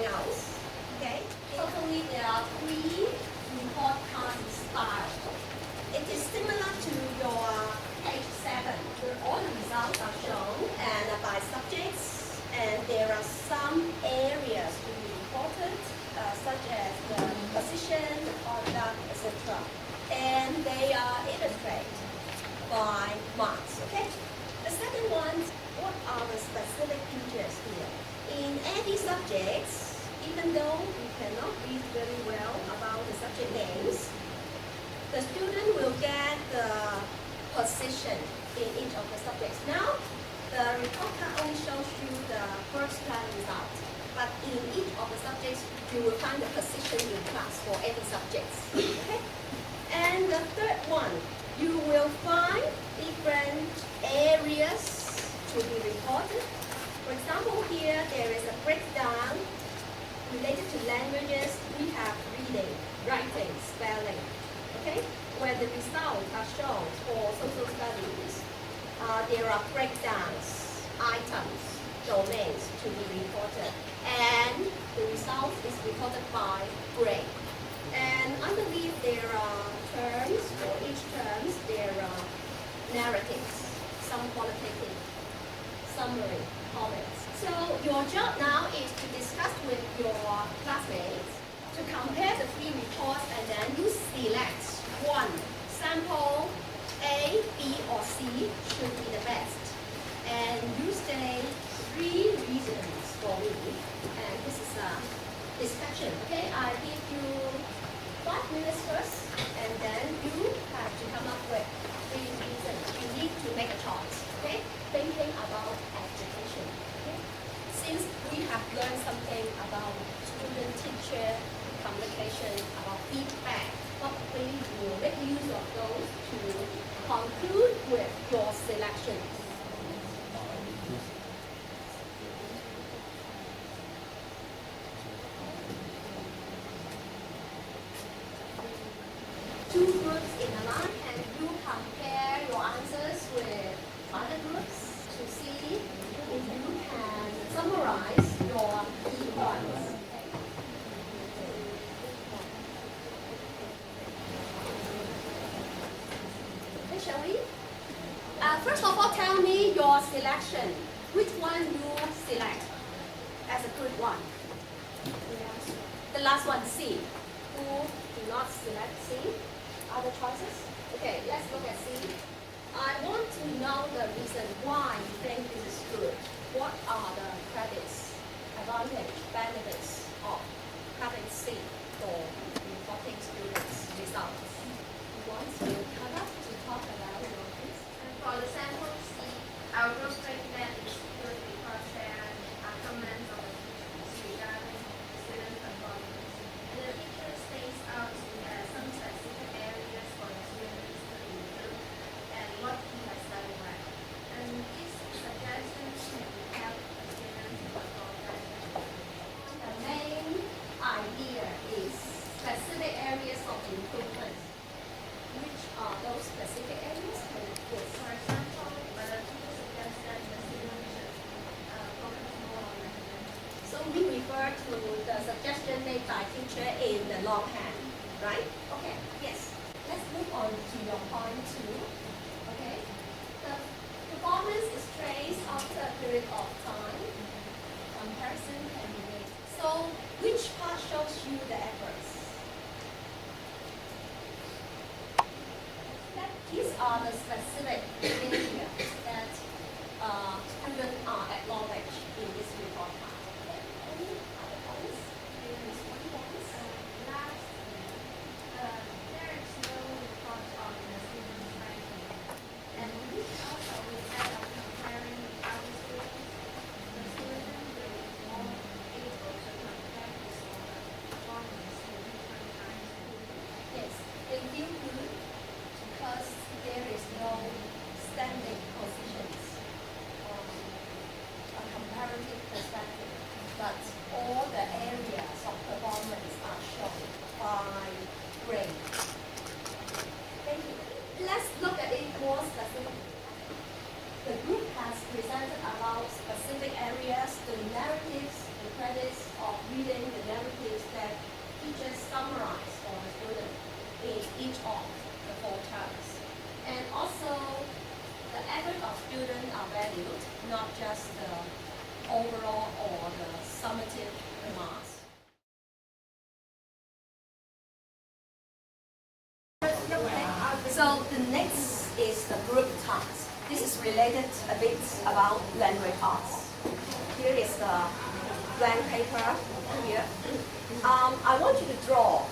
else. Okay? Totally, there are 3 report card styles. It is similar to your page 7, where all the results are shown and by subjects, and there are some areas to be reported, such as the position, the conduct, etc. And they are illustrated by marks. Okay? The second one, what are the specific features here? In any subjects, even though we cannot read very well about the subject names, the student will get the position in each of the subjects. Now, the report card only shows you the first class result, but in each of the subjects, you will find the position in class for any subjects. Okay? And the third one, you will find different areas to be reported. For example, here there is a breakdown related to languages. We have reading, writing, spelling. Okay? Where the results are shown for social studies, there are breakdowns, items, domains to be reported, and the result is reported by grade. And underneath there are terms, for each terms there are narratives, some qualitative, summary, comments. So your job now is to discuss with your classmates to compare the 3 reports, and then you select one. Sample A, B, or C should be the best. And you say 3 reasons for me. And this is a discussion. Okay, I give you 5 minutes first, and then you have to come up with 3 reasons. You need to make a choice. Okay, thinking about education. Okay? Since we have learned something about student-teacher communication, about feedback, probably you will make use of those to conclude with your selection. Two groups in a line, and you compare your answers with other groups to see if you can summarize your key points. Okay, shall we? First of all, tell me your selection. Which one you select as a good one? The last one, C. Who do not select C? Other choices? Okay, let's look at C. I want to know the reason why you think this is good. What are the credits, advantage, benefits of having C for reporting students' results? You want to come up to talk about your case? And for the sample C, our group recommend is good because there are comments on the teachers regarding student performance. And the teacher states out some specific areas for the students to improve and what he has done well. And these suggestions can help the students perform better. The main idea is specific areas of improvement. Which are those specific areas? For example, the teacher suggests that the student should focus more on mathematics. So we refer to the suggestion made by teacher in the longhand, right? Okay, yes. Let's move on to your point 2. Okay. The performance is traced after a period of time. Comparison can be made. So which part shows you the efforts? These are the specific areas that students are acknowledged in this report card. Okay. Any other points? Any points? Last, there is no report on the student's ranking. And also instead of comparing with other students, the student will be more able to compare his or her performance to different kinds of people. Yes, they feel good because there is no standard So the next is the group task. This is related a bit about language arts. Here is the blank paper here. I want you to draw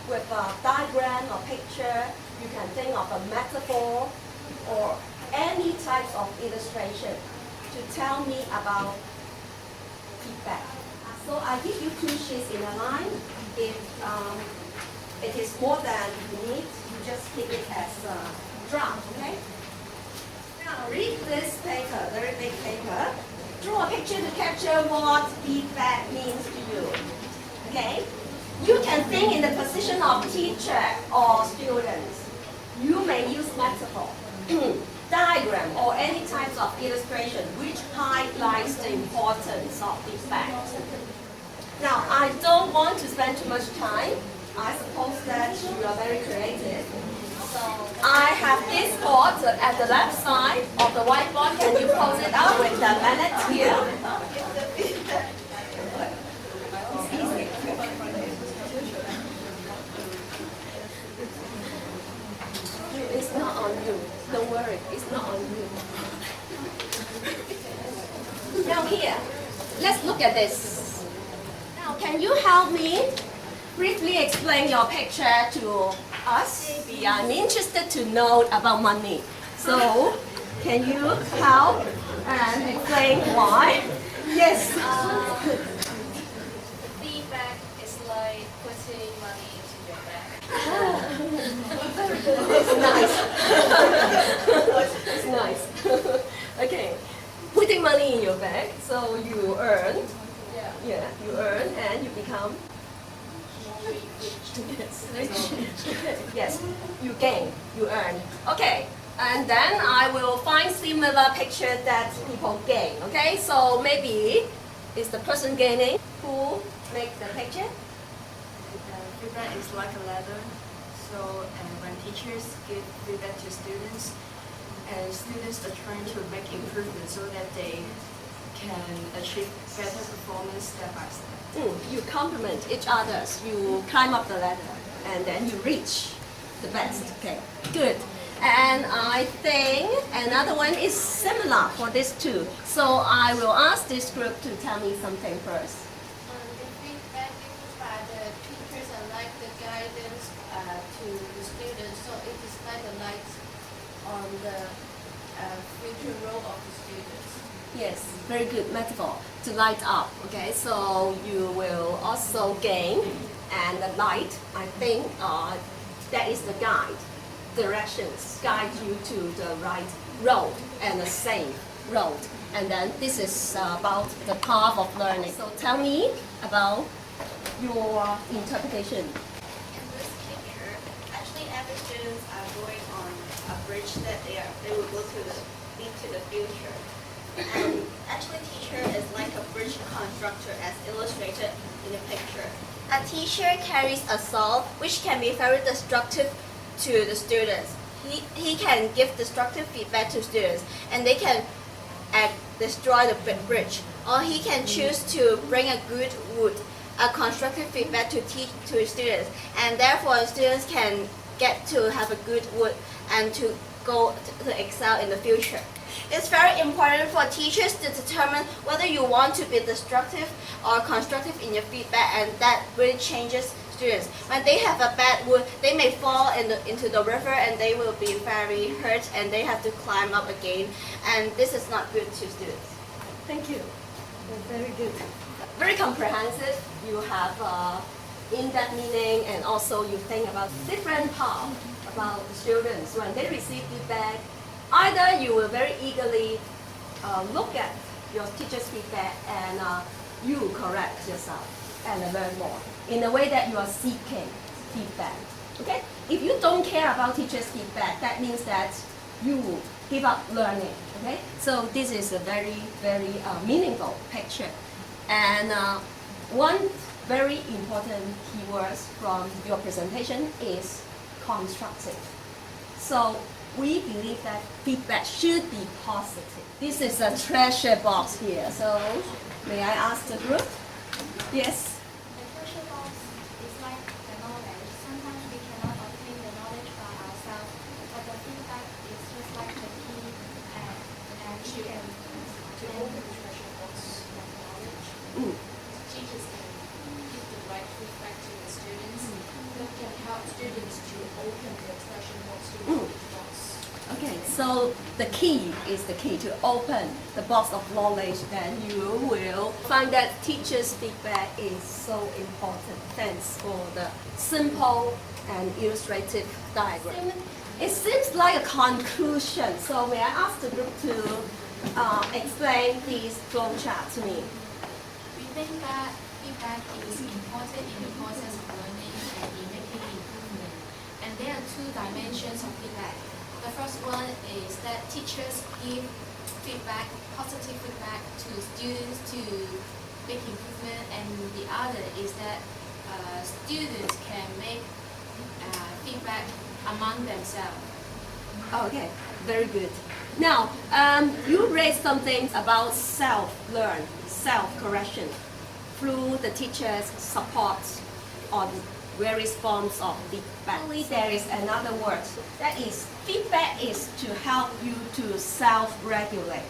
with a diagram or picture. You can think of a metaphor or any types of illustration to tell me about feedback. So I give you 2 sheets in a line. If it is more than you need, you just keep it as a draft, okay? Now read this paper, very big paper. Draw a picture to capture what feedback means to you, okay? You can think in the position of teacher or students. You may use metaphor, diagram, or any types of illustration which highlights the importance of feedback. Now, I don't want to spend too much time. I suppose that you are very creative. So I have this board at the left side of the whiteboard. Can you close it up with the minute here? It's easy. It's not on you. Don't worry, it's not on you. Now here, let's look at this. Now, can you help me briefly explain your picture to us? I'm interested to know about money. So, can you help and explain why? Yes. Feedback is like putting money into your bag. It's nice. It's nice. Okay. Putting money in your bag, so you earn. Yeah, you earn and you become yes, you gain, you earn. Okay, and then I will find similar picture that people gain. Okay, so maybe it's the person gaining who makes the picture. Feedback is like a ladder. So when teachers give feedback to students, and students are trying to make improvements so that they can achieve better performance step by step. You complement each other. You climb up the ladder, and then you reach the best. Okay, good. And I think another one is similar for this too. So I will ask this group to tell me something first. The feedback given by the teachers are like the guidance to the students. So it is like a light on the future role of the students. Yes, very good metaphor. To light up. Okay, so you will also gain, and the light, I think, that is the guide. Directions guide you to the right road and a safe road. And then this is about the path of learning. So tell me about your interpretation. In this picture, actually every students are going on a bridge that they will go into the future. And actually teacher is like a bridge constructor as illustrated in the picture. A teacher carries a saw which can be very destructive to the students. He can give destructive feedback to students and they can destroy the bridge. Or he can choose to bring a good wood, a constructive feedback to teach to students, and therefore students can get to have a good wood and to go to excel in the future. It's very important for teachers to determine whether you want to be destructive or constructive in your feedback, and that really changes students. When they have a bad wood, they may fall into the river and they will be very hurt and they have to climb up again, and this is not good to students. Thank you. Very good. Very comprehensive. You have in-depth meaning, and also you think about different parts about the students when they receive feedback. Either you will very eagerly look at your teacher's feedback and you correct yourself and learn more in a way that you are seeking feedback. Okay? If you don't care about teacher's feedback, that means that you give up learning. Okay? So this is a very, very meaningful picture. And one very important keyword from your presentation is constructive. So we believe that feedback should be positive. This is a treasure box here. So may I ask the group? Yes? The treasure box is like the knowledge. Sometimes we cannot obtain the knowledge by ourselves, open the expression what students wants. Okay, so the key is the key to open the box of knowledge, then you will find that teachers' feedback is so important. Thanks for the simple and illustrative diagram. It seems like a conclusion, so may I ask the group to explain this flow chart to me? We think that feedback is important in the process of learning and in making improvement. And there are two dimensions of feedback. The first one is that teachers give feedback, positive feedback to students to make improvement, and the other is that students can make feedback among themselves. Okay, very good. Now, you raised some things about self-learn, self-correction through the teacher's support on various forms of feedback. Only there is another word, that is feedback is to help you to self-regulate.